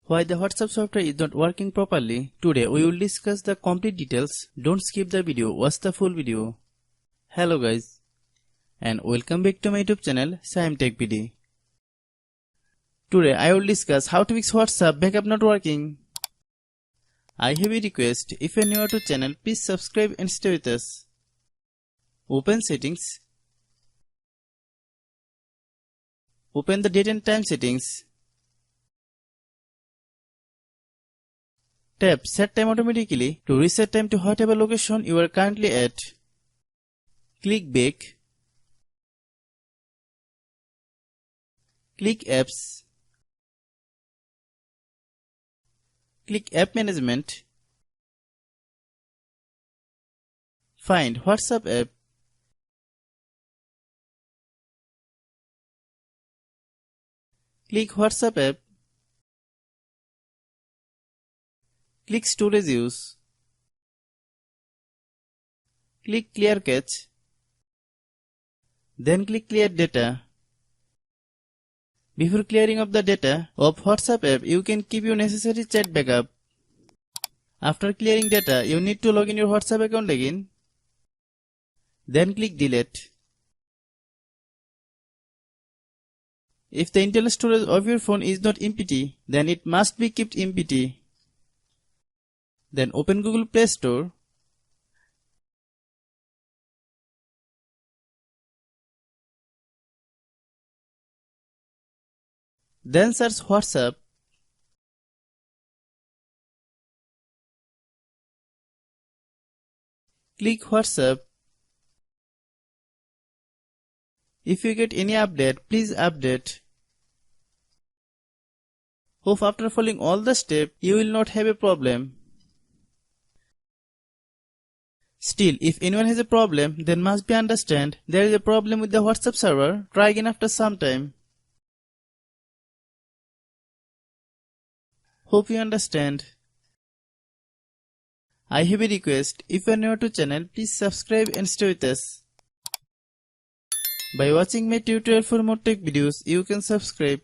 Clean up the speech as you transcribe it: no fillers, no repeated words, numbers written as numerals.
Why the WhatsApp software is not working properly. Today we will discuss the complete details. Don't skip the video, watch the full video. Hello guys and welcome back to my YouTube channel Shaem Tech PD. Today I will discuss how to fix WhatsApp backup not working. I have a request, if you are new to channel please subscribe and stay with us. Open settings. Open the date and time settings. Tap Set Time automatically to reset time to whatever location you are currently at. Click Back. Click Apps. Click App Management. Find WhatsApp app. Click WhatsApp app. Click Storage Use. Click Clear Cache. Then click Clear Data. Before clearing of the data of WhatsApp app, you can keep your necessary chat backup. After clearing data, you need to log in your WhatsApp account again. Then click Delete. If the internal storage of your phone is not empty, then it must be kept empty. Then open Google Play Store. Then search WhatsApp. Click WhatsApp. If you get any update, please update. Hope after following all the steps, you will not have a problem. Still, if anyone has a problem, then must be understand there is a problem with the WhatsApp server. Try again after some time. Hope you understand. I have a request, if you are new to channel, please subscribe and stay with us. By watching my tutorial for more tech videos, you can subscribe.